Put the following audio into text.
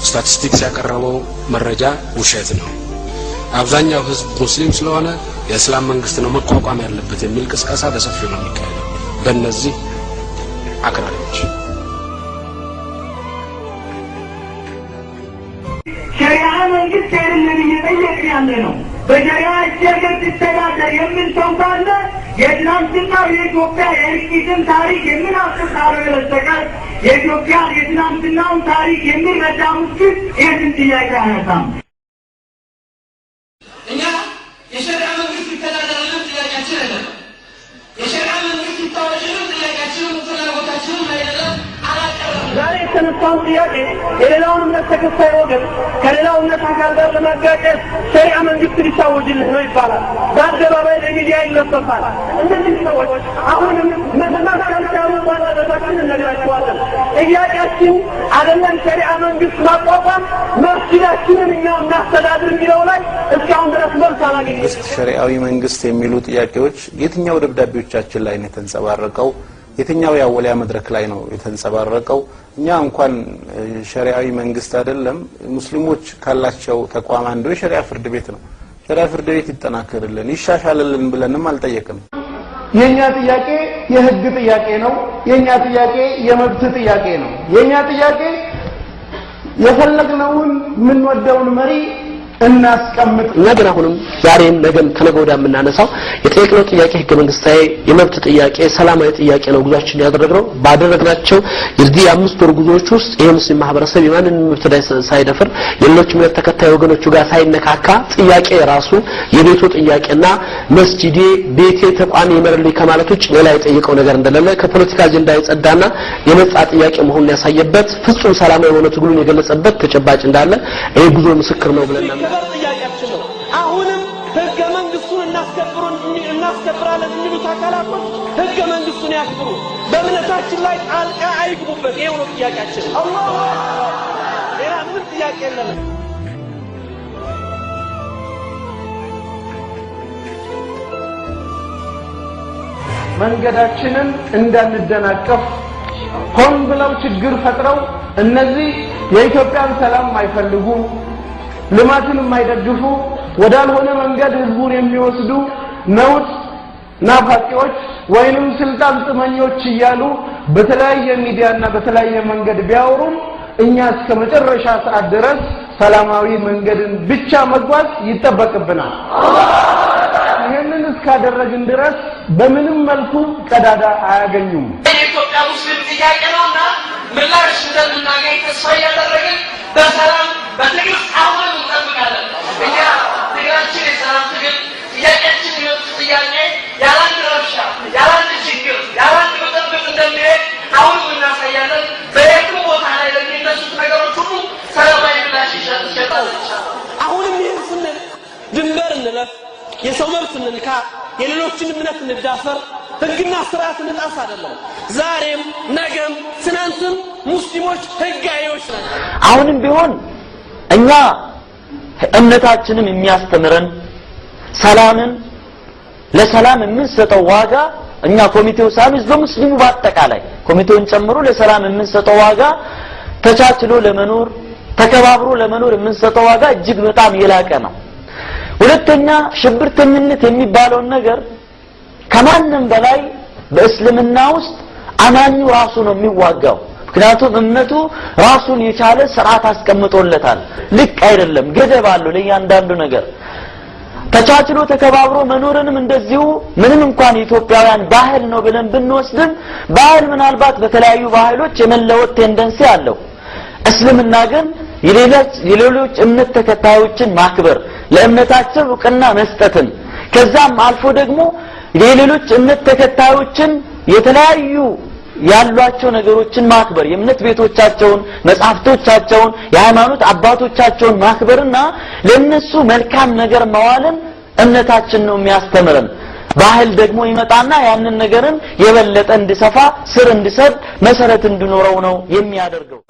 ስታቲስቲክስ ያቀረበው መረጃ ውሸት ነው። አብዛኛው ህዝብ ሙስሊም ስለሆነ የእስላም መንግስት ነው መቋቋም ያለበት የሚል ቅስቀሳ በሰፊው ነው የሚካሄደው በእነዚህ አክራሪዎች። ሸሪዓ መንግስት አይደለም እየጠየቅን ያለ ነው። በሸሪዓ ሀገር ትተዳደር የሚል ሰው ካለ የትናንትናው የኢትዮጵያ የእልቂትን ታሪክ የምናስብ ካልሆነ በስተቀር የኢትዮጵያ የትናንትናውን ታሪክ የሚረዳ ሙስሊም ይህንን ጥያቄ አያነሳም። እኛ የሸሪዓ መንግስት ይተዳደርልን ጥያቄያችን አይደለም። የሸሪዓ መንግስት ይታወጅልን ጥያቄያችንን ፍላጎታችንን አይደለም። ዛሬ የተነሳውን ጥያቄ የሌላውን እምነት ተከታይ ወገን ከሌላው እምነት አካል ጋር ለማጋጨት ሸሪዓ መንግስት ሊታወጅልህ ነው ይባላል። በአደባባይ ለሚዲያ ይለፈፋል። እነዚህ ሰዎች አሁንም መስማት ካልቻሉ ባለቤታችን እነግራቸዋለን። ጥያቄያችን አይደለም ሸሪዓ መንግስት ማቋቋም መስጊዳችንን እኛ እናስተዳድር የሚለው ላይ እስካሁን ድረስ መልስ አላገኘንም። ሸሪዓዊ መንግስት የሚሉ ጥያቄዎች የትኛው ደብዳቤዎቻችን ላይ ነው የተንጸባረቀው? የትኛው ያወሊያ መድረክ ላይ ነው የተንጸባረቀው? እኛ እንኳን ሸሪዓዊ መንግስት አይደለም ሙስሊሞች ካላቸው ተቋም አንዱ የሸሪዓ ፍርድ ቤት ነው። ሸሪዓ ፍርድ ቤት ይጠናከርልን ይሻሻልልን ብለንም አልጠየቅንም። የኛ ጥያቄ የህግ ጥያቄ ነው። የኛ ጥያቄ የመብት ጥያቄ ነው። የኛ ጥያቄ የፈለግነውን የምንወደውን መሪ እናስቀምጥ። ነገር አሁንም ዛሬም ነገም ከነገ ወዲያ የምናነሳው የጠየቅነው ጥያቄ ህገ መንግስታዊ የመብት ጥያቄ ሰላማዊ ጥያቄ ነው። ጉዟችን ያደረግነው ባደረግናቸው የዚህ 5 ወር ጉዞዎች ውስጥ የሙስሊም ማህበረሰብ የማንንም መብት ሳይደፍር የሌሎች እምነት ተከታይ ወገኖቹ ጋር ሳይነካካ ጥያቄ ራሱ የቤቱ ጥያቄና መስጂዴ ቤቴ ተቋም ይመርልኝ ከማለት ውጭ ሌላ የጠየቀው ነገር እንደሌለ ከፖለቲካ አጀንዳ የጸዳና የነጻ ጥያቄ መሆኑን ያሳየበት ፍጹም ሰላማዊ የሆነ ትግሉን የገለጸበት ተጨባጭ እንዳለ ይሄ ጉዞ ምስክር ነው ብለን ጥያቄያችን ነው። አሁንም ህገ መንግስቱን እናስከብራለን የሚሉት አካላቶች ህገ መንግስቱን ያክብሩ፣ በእምነታችን ላይ ጣልቃ አይግቡበት። ይሄው ነው ጥያቄያችን። አላሁ ሌላ ምንም ጥያቄ የለንም። መንገዳችንን እንዳንደናቀፍ ሆን ብለው ችግር ፈጥረው እነዚህ የኢትዮጵያን ሰላም አይፈልጉ ልማትን የማይደግፉ ወዳልሆነ መንገድ ህዝቡን የሚወስዱ ነውጥ ናፋቂዎች ወይንም ስልጣን ጥመኞች እያሉ በተለያየ ሚዲያና በተለያየ መንገድ ቢያወሩም እኛ እስከ መጨረሻ ሰዓት ድረስ ሰላማዊ መንገድን ብቻ መጓዝ ይጠበቅብናል። ይህንን እስካደረግን ድረስ በምንም መልኩ ቀዳዳ አያገኙም። የኢትዮጵያ ሙስሊም ጥያቄ ነውና ምላሽ እንደምናገኝ ተስፋ እያደረግን በሰላም በትዕግስት አሁን እንጠብቃለን። እኛ ትግላችን የሰላም ትግል ጥያቄያችን የመብት ጥያቄ ያላንድ ረብሻ ያላንድ ችግር ያላንድ መጠበቅ እንደሚሄድ አሁን እናሳያለን። በየትም ቦታ ላይ ለሚነሱት ነገሮች ሁሉ ሰላማዊ ምላሽ ይሰጣል። አሁንም ይህን ስንል ድንበር እንለፍ፣ የሰው መብት እንንካ፣ የሌሎችን እምነት እንዳፈር ህግና ስርዓት እንጣስ አይደለም። ዛሬም ነገም ትናንትም ሙስሊሞች ህጋዮች ናቸው። አሁንም ቢሆን እኛ እምነታችንን የሚያስተምረን ሰላምን ለሰላም የምንሰጠው ዋጋ እኛ ኮሚቴው ሳይሆን በሙስሊሙ በአጠቃላይ ኮሚቴውን ጨምሮ ለሰላም የምንሰጠው ዋጋ ተቻችሎ ለመኖር ተከባብሮ ለመኖር የምንሰጠው ዋጋ እጅግ በጣም የላቀ ነው። ሁለተኛ ሽብርተኝነት የሚባለው ነገር ከማንም በላይ በእስልምና ውስጥ አማኙ ራሱ ነው የሚዋጋው። ምክንያቱም እምነቱ ራሱን የቻለ ስርዓት አስቀምጦለታል። ልክ አይደለም፣ ገደብ አለው ለእያንዳንዱ ነገር። ተቻችሎ ተከባብሮ መኖርንም እንደዚሁ ምንም እንኳን ኢትዮጵያውያን ባህል ነው ብለን ብንወስድም ባህል ምናልባት በተለያዩ ባህሎች የመለወጥ ቴንደንሲ አለው። እስልምና ግን የሌሎች እምነት ተከታዮችን ማክበር ለእምነታቸው ዕውቅና መስጠትን ከዛም አልፎ ደግሞ የሌሎች እምነት ተከታዮችን የተለያዩ ያሏቸው ነገሮችን ማክበር የእምነት ቤቶቻቸውን መጻሕፍቶቻቸውን የሃይማኖት አባቶቻቸውን ማክበርና ለነሱ መልካም ነገር መዋልን እምነታችን ነው የሚያስተምረን። ባህል ደግሞ ይመጣና ያንን ነገርን የበለጠ እንዲሰፋ ስር እንዲሰድ መሰረት እንዲኖረው ነው የሚያደርገው።